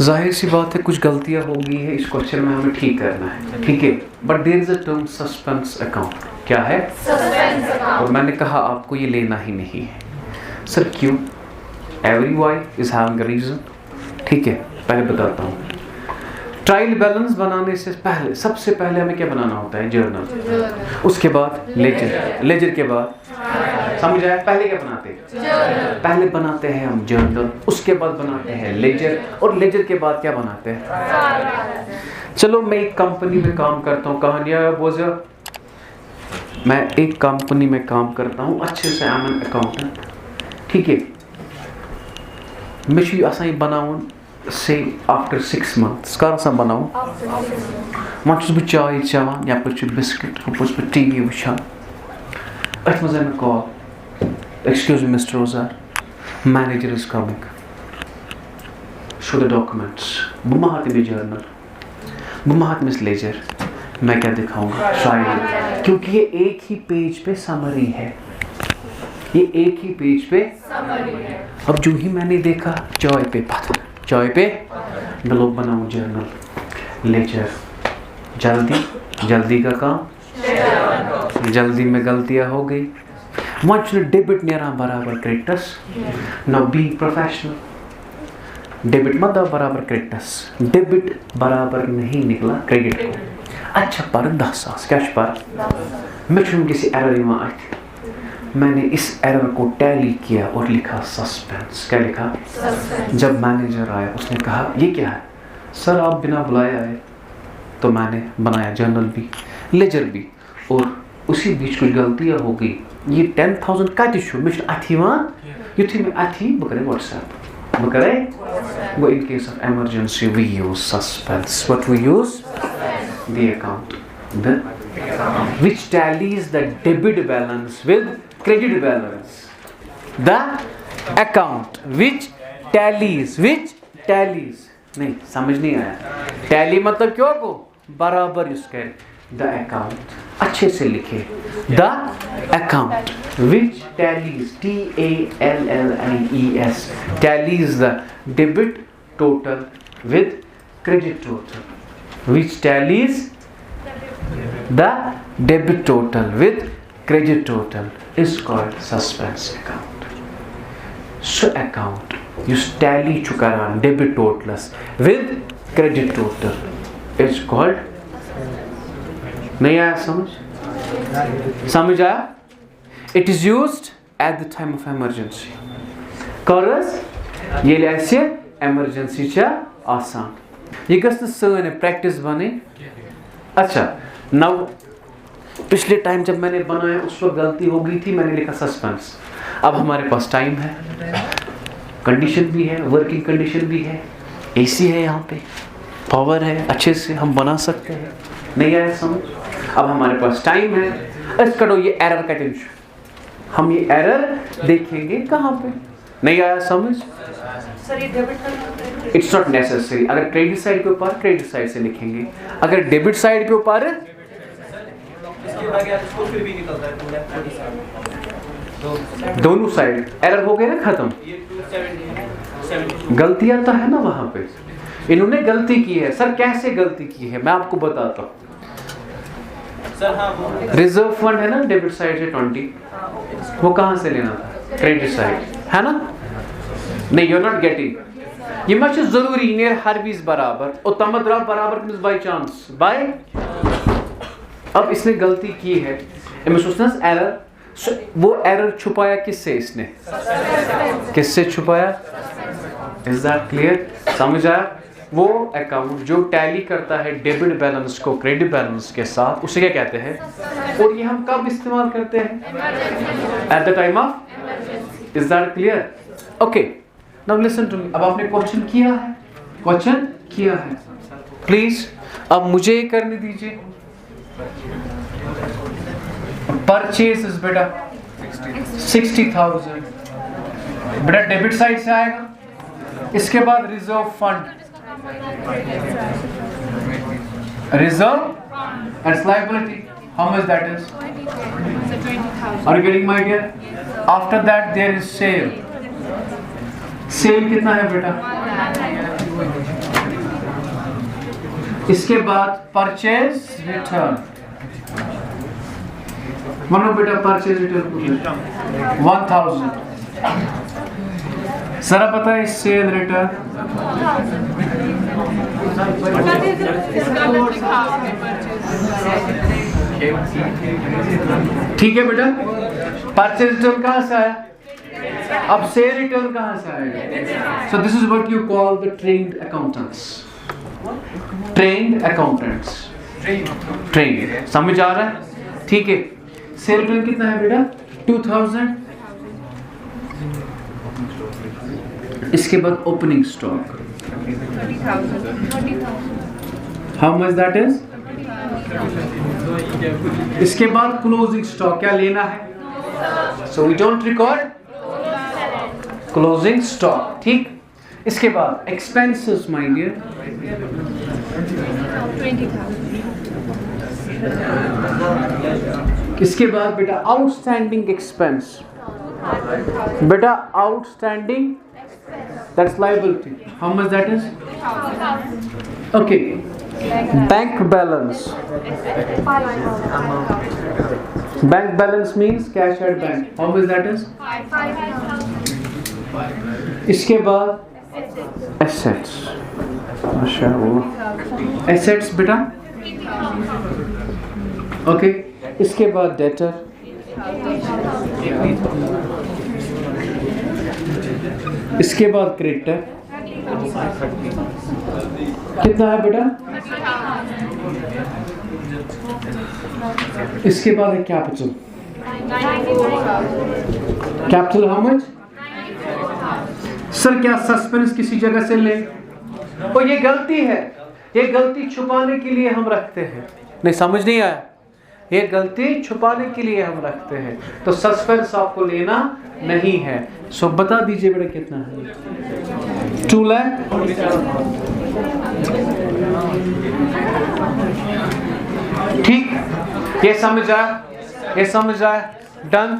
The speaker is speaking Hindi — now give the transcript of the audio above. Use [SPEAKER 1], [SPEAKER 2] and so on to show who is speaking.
[SPEAKER 1] जाहिर सी बात है कुछ गलतियां हो गई है, इस क्वेश्चन में हमें ठीक करना है, ठीक है। But there is a term suspense account. क्या है? Suspense account. और मैंने कहा आपको ये लेना ही नहीं है। सर क्यों? Every why is having a reason, ठीक है। पहले बताता हूँ। ट्रायल बैलेंस बनाने से पहले सबसे पहले हमें क्या बनाना होता है? जर्नल। उसके बाद लेजर, लेजर के बाद समझ आया? पहले क्या बनाते हैं? पहले बनाते हैं हम जर्नल, उसके बाद बनाते हैं लेजर, और लेजर के बाद क्या बनाते हैं? चलो मैं एक कंपनी में काम करता हूँ, कहानियाँ बोझा, मैं एक कंपनी में काम करता हूँ अच्छे से, आई एम एन अकाउंटेंट, ठीक है। मैं आसान बनाऊँ से आफ्टर 6 months कर आसान बनाऊँ, वहाँ छुस बह चाय चवान, या बिस्किट, हुस बह टीवी वुचान, अथ मज मे call, excuse me Mr. Ozar, manager is coming, show the documents, बह मा हाथ में जर्नल, बह मा हाथ में लेजर, मैं क्या दिखाऊंगा? ट्रायल। क्योंकि ये एक ही पेज पे समरी है, ये एक ही पेज पे समरी है। अब जो ही मैंने देखा चाय पे पत्थर, चाय पे लोग बनाऊं जर्नल, लेजर, जल्दी जल्दी का काम, जल्दी में गलतियां हो गई, मुझ डेबिट नेरा बराबर credits, now be professional, debit मत बराबर क्रेडिटस, डेबिट बराबर नहीं निकला क्रेडिट को, अच्छा पर 10,000 कैश पर मैं किसी एरर में मैंने इस एरर को टैली किया और लिखा सस्पेंस। क्या लिखा? सस्पेंस। जब मैनेजर आया उसने कहा ये क्या है? सर आप बिना बुलाए आए, तो मैंने बनाया जर्नल भी, लेजर भी, और उसी बीच कुछ गलतियाँ हो गई। ये 10,000 का टिश्यू मैं अथी वहाँ युथी में अथी बकरे व्हाट्सएप बकरे वो in case of emergency we use suspense. What we use? The account, the which tallies the debit balance with credit balance. The account which tallies नहीं समझ नहीं आया। टैली मतलब क्यों को बराबर इसके the account अच्छे से लिखे the account which tallies TALLIES tallies the debit total with credit total which tallies the debit total with credit total is called suspense account. So account you tally chukaran debit totals with credit total is called नहीं आया समझ आया? It is used at the time of emergency. Cause ये ऐसे emergency चा आसान ये गस्त सने practice बने। अच्छा now पिछले टाइम जब मैंने बनाया उस वक्त गलती हो गई थी, मैंने लिखा सस्पेंस। अब हमारे पास टाइम है, कंडीशन भी है, वर्किंग कंडीशन भी है, एसी है, यहाँ पे पावर है, अच्छे से हम बना सकते हैं। नहीं आया समझ? अब हमारे पास टाइम है, इस करो ये एरर का टेंशन, हम ये एरर देखेंगे कहाँ पे। नहीं आया समझ? It's not necessary. अगर क्रेडिट साइड के ऊपर क्रेडिट साइड से लिखेंगे, अगर डेबिट साइड के ऊपर दोनों साइड एरर हो गए ना खत्म। गलतियां तो है ना वहां पे, इन्होंने गलती की है। सर कैसे गलती की है मैं आपको बताता हूँ। रिजर्व फंड है ना डेबिट साइड से 20, वो कहां से लेना था? क्रेडिट साइड है ना? नहीं यू आर नॉट गेटिंग। ये मच जरूरी नियर हर बीस बराबर और तमद्रा बराबर मींस बाय चांस बाय। अब इसने गलती की है, इनमें सोचना एरर, वो एरर छुपाया किससे? इसने किससे छुपाया? Is that clear? समझ आया? वो अकाउंट जो टैली करता है डेबिट बैलेंस को क्रेडिट बैलेंस के साथ, उसे क्या कहते हैं? और ये हम कब इस्तेमाल करते हैं? At the time of. Is that clear? Okay now listen to me. अब आपने क्वेश्चन किया है, क्वेश्चन किया है, प्लीज अब मुझे करने दीजिए। परचेज इज बेटा 60,000 बेटा डेबिट साइड से आएगा। इसके बाद reserve fund, reserve and liability, how much that is? 20,000. Are you getting my idea? After that there is sale. Sale कितना है बेटा? इसके बाद परचेज रिटर्न, मानो बेटा परचेज रिटर्न 1000, जरा पता है सेल रिटर्न ठीक है बेटा। परचेज रिटर्न कहां से आया? अब सेल रिटर्न कहां से आएगा? So this is what you call the trained accountants. Trained accountants, trained, समझ आ रहा है? ठीक है। सेल रिटर्न कितना है बेटा? 2000। इसके बाद opening stock, how much that is? इसके बाद क्लोजिंग स्टॉक, क्या लेना है? So we don't record closing stock, ठीक। इसके बाद एक्सपेंसेस माय डियर, 20,000। इसके बाद बेटा आउटस्टैंडिंग एक्सपेंस, बेटा outstanding that's liability, how much that is? Okay. Bank balance, bank balance means cash at bank, how much that is? इसके बाद एसेट्स, माशाअल्लाह, एसेट्स बेटा, ओके। इसके बाद डेटर, इसके बाद क्रेडिटर, कितना है बेटा? इसके बाद है capital, capital how much? Sir क्या सस्पेंस किसी जगह से ले? और ये गलती है, ये गलती छुपाने के लिए हम रखते हैं। नहीं समझ नहीं आया? ये गलती छुपाने के लिए हम रखते हैं, तो सस्पेंस आपको लेना नहीं है। सो बता दीजिए बेटा कितना है? 2 लाख। ठीक, ये समझ आया? ये समझ आया? डन।